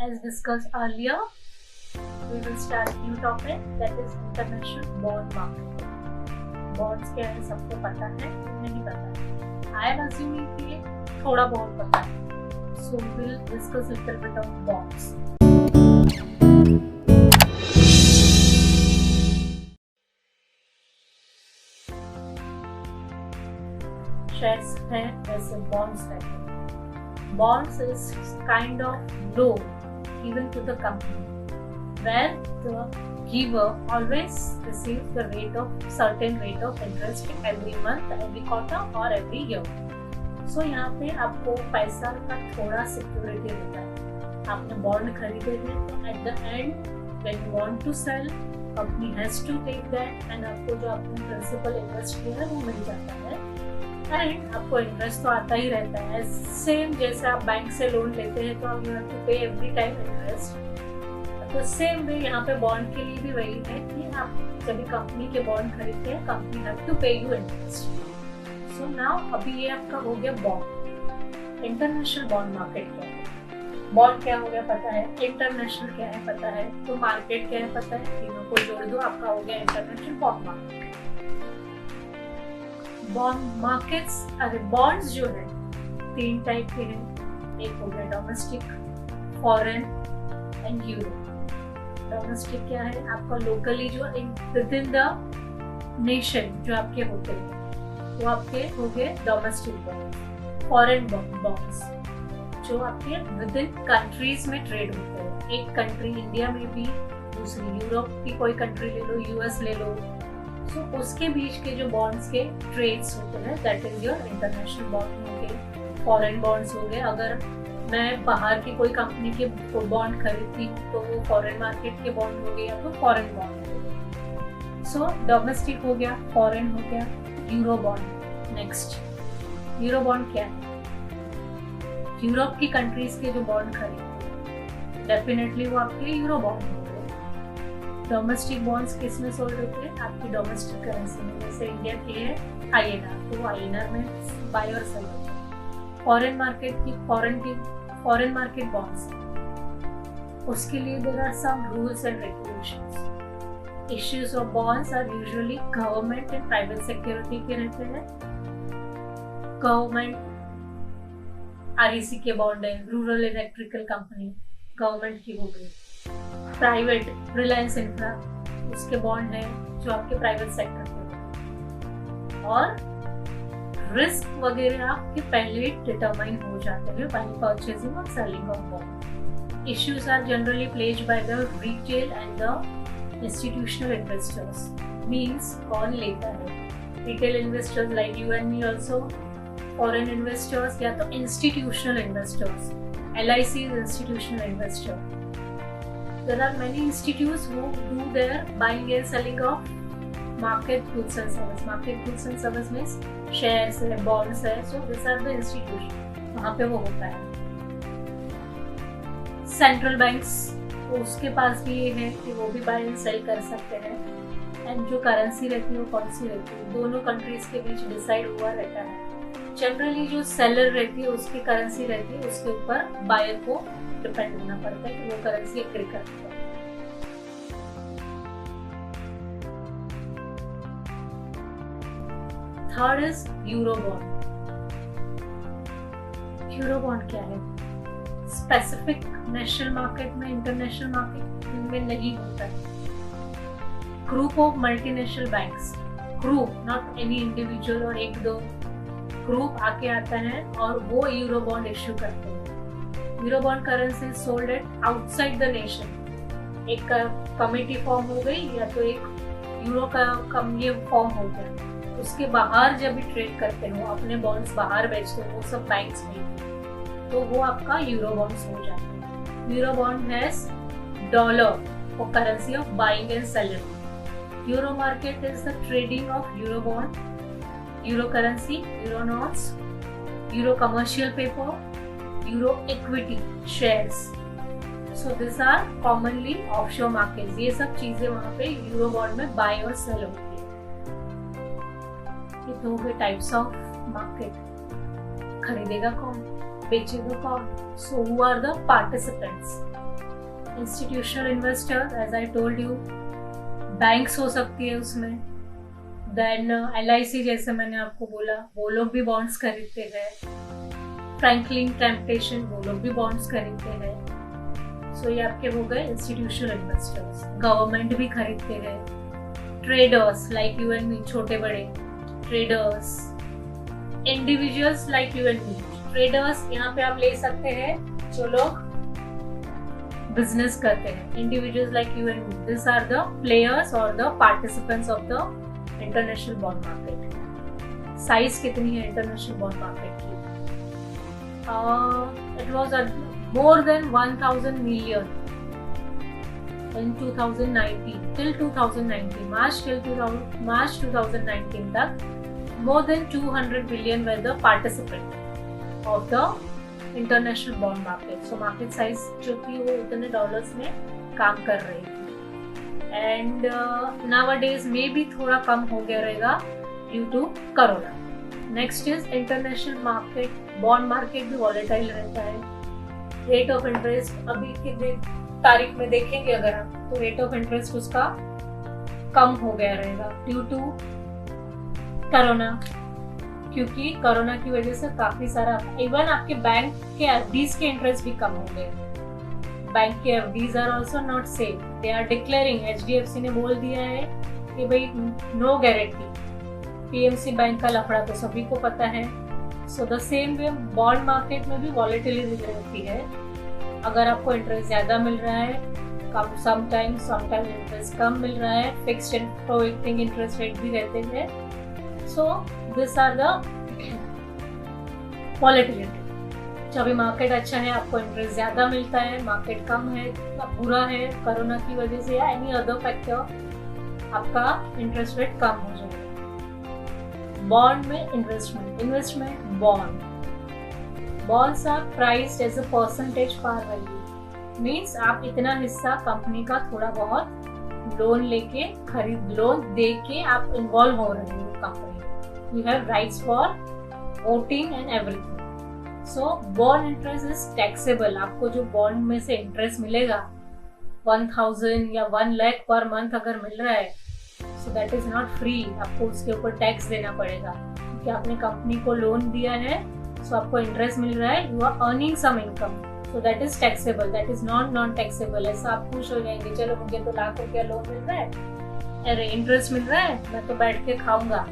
As discussed earlier, we will start new topic, that is international bond market. Bonds क्या है सबको पता है, नहीं पता है? I am assuming कि थोड़ा बहुत पता है. So we will discuss little bit of bonds. Shares है वैसे bonds रहते हैं. Bonds is kind of loan given to the company, where the giver always receives the certain rate of interest every month, every quarter or every year. So यहाँ पे आपको पैसा का थोड़ा सिक्योरिटी मिलता है. आपने बॉन्ड खरीदे थे तो at the end when you want to sell, company has to take that and आपको जो आपने प्रिंसिपल इन्वेस्ट किया है वो मिल जाता है. एंड आपको इंटरेस्ट तो आता ही रहता है. सेम जैसे आप बैंक से लोन लेते हैं तो आप यू हैव टू पे एवरी टाइम इंटरेस्ट. तो सेम वे यहाँ पे बॉन्ड के लिए भी वही है कि आप जब कंपनी के बॉन्ड खरीदते हैं, कंपनी हैव टू पे यू इंटरेस्ट. सो नाउ अभी ये आपका हो गया बॉन्ड. इंटरनेशनल बॉन्ड मार्केट क्या है? बॉन्ड क्या हो गया पता है, इंटरनेशनल क्या है पता है, तो मार्केट क्या है पता है. तीनों को जोड़ दो, आपका हो गया international bond market. Bond markets, अरे बॉन्ड्स जो है तीन टाइप के हैं. एक हो गया domestic, foreign and euro. Domestic क्या है? आपका लोकली जो विद इन द नेशन जो आपके होते हैं वो आपके हो गए डोमेस्टिक बॉन्ड्स. फॉरेन बॉन्ड्स जो आपके विद इन कंट्रीज में ट्रेड होते हैं. एक कंट्री इंडिया में भी, दूसरी यूरोप की कोई कंट्री ले लो, यूएस ले लो. सो उसके बीच के जो बॉन्ड्स के ट्रेड्स होते हैं that is your international bond हो गए. फॉरेन बॉन्ड्स हो गए, अगर मैं बाहर की कोई कंपनी के बॉन्ड खरीदती हूँ तो वो फॉरेन मार्केट के बॉन्ड हो गए या तो फॉरेन बॉन्ड हो गए. सो डोमेस्टिक हो गया, फॉरेन हो गया, euro bond. Next, euro bond क्या है? यूरोप की कंट्रीज के जो बॉन्ड खरीदते डेफिनेटली वो आपके यूरो बॉन्ड हो गए. डोमेस्टिक बॉन्ड्स किस में सोल्ड होते हैं? आपकी डोमेस्टिक करेंसी में. जैसे इंडिया की है INR, तो INR में बाय और सेल होता है. फॉरेन मार्केट की फॉरेन मार्केट बॉन्ड्स, उसके लिए there are some rules and regulations. Issues of bonds are usually government and private security के रहते हैं. गवर्नमेंट REC के बॉन्ड है, रूरल इलेक्ट्रिकल कंपनी गवर्नमेंट की हो गई. प्राइवेट रिलायंस इंफ्रा, उसके बॉन्ड है जो आपके प्राइवेट सेक्टर के. और रिस्क वगैरह आपके पहले डिटरमाइन हो जाते हैं बाय परचेजिंग और selling of bond. Issues are generally placed by the retail and the institutional investors. Means कौन लेता है? Retail investors like you and me also, foreign investors या तो institutional investors. LIC is institutional investor. There are many institutes who do their buying and selling of market goods and services. Market goods and services means shares है, bonds है. So these are the institutions. वहाँ पे वो होता है. Central banks, उसके पास भी ये है कि वो भी बाय एंड सेल कर सकते हैं. एंड जो करेंसी रहती है वो कौन सी रहती है? दोनों कंट्रीज के बीच डिसाइड हुआ रहता है. जनरली जो सेलर रहती है उसकी करेंसी रहती है, उसके ऊपर बायर को डिपेंड होना पड़ता है कि वो करेंसी एग्री करती है. Third is euro bond. Euro bond क्या है? स्पेसिफिक नेशनल मार्केट में, इंटरनेशनल मार्केट में नहीं होता है. Group of multinational banks, group not any individual और एक दो ग्रुप आके आता है और वो यूरो बॉन्ड इश्यू करते हैं. Euro bond currency sold at outside the nation. एक कमिटी फॉर्म हो गई या तो एक यूरो का ये फॉर्म हो गया. उसके बाहर जब भी ट्रेड करते हो, अपने बॉन्ड्स बाहर बेचते हो, वो सब बैंक्स में, तो वो आपका यूरो बॉन्ड्स हो जाते हैं. Euro bond has dollar for currency of buying and selling. Euro market is the trading of euro bond, euro currency, euro notes, euro commercial paper, euro equity shares. So these are commonly offshore markets. ये सब चीजें वहाँ पे euro bond में bye और cell होती है. ये दो टाइप्स ऑफ मार्केट. खरीदेगा कौन? बेचेगा कौन? So who are the participants? Institutional investor, as I told you, banks हो सकती है उसमें, देन LIC जैसे मैंने आपको बोला, वो लोग भी बॉन्ड्स खरीदते हैं। फ्रैंकलिन टेम्पटेशन, वो लोग भी बॉन्ड्स खरीदते हैं। सो ये आपके हो गए इंस्टीट्यूशनल इन्वेस्टर्स। गवर्नमेंट भी खरीदते हैं। ट्रेडर्स लाइक यू एंड मी, छोटे बड़े traders. Individuals like you and me. Traders यहाँ पे आप ले सकते हैं जो लोग बिजनेस करते हैं। Individuals like you and me, this are the players और the participants of the international bond market. Size कितनी है इंटरनेशनल बॉन्ड मार्केट की? It was more than 1000 million in 2019 till 2019 March 2019 तक more than 200 billion were the participant of the international bond market. So market size जो थी वो उतने dollars में काम कर रही थी। एंड nowadays में भी थोड़ा कम हो गया रहेगा due to corona. Next is international market. Bond market भी वॉलेटाइल रहता है। रेट ऑफ इंटरेस्ट अभी के तारीख में देखेंगे अगर हम, तो रेट ऑफ इंटरेस्ट उसका कम हो गया रहेगा ड्यू टू कोरोना, क्योंकि कोरोना की वजह से काफी सारा, इवन आपके बैंक के एफडीज के इंटरेस्ट भी कम हो गए। बैंक के FDs are also not safe, they are declaring, HDFC ने बोल दिया है कि भाई नो गारंटी। PMC बैंक का लफड़ा तो सभी को पता है। So the same way bond market में भी वॉलेटिलिटी रहती है। अगर आपको इंटरेस्ट ज्यादा मिल रहा है, कम समटाइम्स इंटरेस्ट कम मिल रहा है, fixed and floating interest rate भी रहते हैं। So this are the volatility. जब भी मार्केट अच्छा है आपको इंटरेस्ट ज्यादा मिलता है, मार्केट कम है, बुरा है कोरोना की वजह से या एनी अदर फैक्टर, आपका इंटरेस्ट रेट कम हो जाएगा। बॉन्ड में investment bonds are priced as a percentage par value. Means आप इतना हिस्सा कंपनी का थोड़ा बहुत लोन लेके लोन दे के आप इन्वॉल्व हो रहे हो company. You have rights for voting and everything. So bond interest is taxable. आपको जो बॉन्ड में से इंटरेस्ट मिलेगा 1000 या 1 लाख पर मंथ अगर मिल रहा है, सो दैट इज नॉट फ्री। आपको उसके ऊपर टैक्स देना पड़ेगा क्योंकि आपने कंपनी को लोन दिया है। सो आपको इंटरेस्ट मिल रहा है, you are earning some income, so that is taxable, that is non taxable. ऐसा आप खुश हो जाएंगे, चलो मुझे तो लाख रुपया लोन मिल रहा है, अरे इंटरेस्ट मिल रहा है, मैं तो बैठ के खाऊंगा।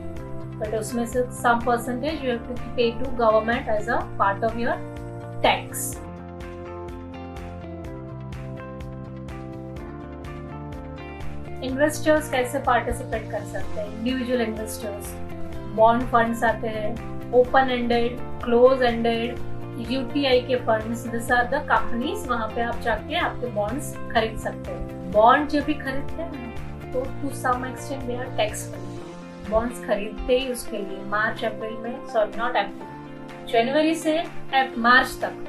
बट उसमें से some percentage you have to pay to government as a part of your tax. Investors कैसे पार्टिसिपेट कर सकते हैं? इंडिविजुअल इन्वेस्टर्स, बॉन्ड फंड्स आते हैं, open ended, close ended, UTI के funds, this are the companies. वहां पे आप जाके आपके बॉन्ड्स खरीद सकते हैं। बॉन्ड जब भी खरीदते हैं तो to some extent they are tax free. Bonds खरीदते ही उसके लिए मार्च अप्रैल में, सॉरी नॉट अप्रैल, जनवरी से मार्च तक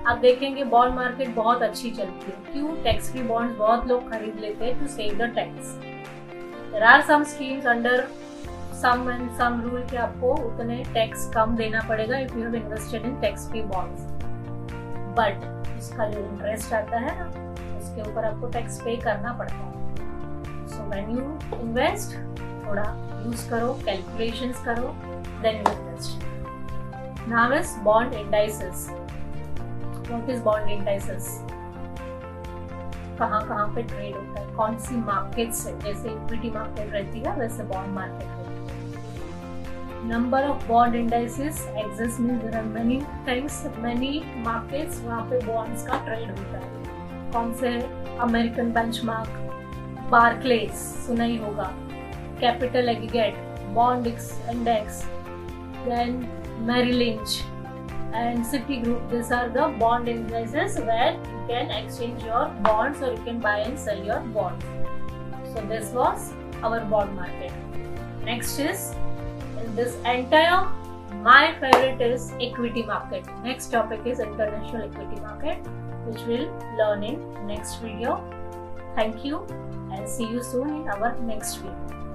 आप देखेंगे बॉन्ड मार्केट बहुत अच्छी चलती है। क्यों? टैक्स फ्री बॉन्ड्स बहुत लोग खरीद लेते हैं to save the tax. There are some schemes under some rule कि आपको उतने टैक्स कम देना पड़ेगा if you have invested in tax free bonds, but उसका जो इंटरेस्ट आता है ना, उसके ऊपर आपको टैक्स पे करना पड़ता है। सो व्हेन यू इन्वेस्ट, थोड़ा यूज करो, कैलकुलेशंस करो, then you invest. Now is bond indices. What is bond indices? कहाँ पे ट्रेड होता है, कौन सी मार्केट से? जैसे इक्विटी मार्केट रहती है वैसे बॉन्ड मार्केट रहती है। Number of bond indices exist, means there are many things, many markets वहाँ पे बॉन्ड्स का ट्रेड होता है। कौन से? अमेरिकन बेंचमार्क, बार्क्लेज सुना ही होगा, capital aggregate, bond index, then Merrill Lynch and Citigroup. These are the bond indices where you can exchange your bonds or you can buy and sell your bonds. So this was our bond market. Next is, in this entire, my favorite is equity market. Next topic is international equity market, which we'll learn in next video. Thank you and see you soon in our next video.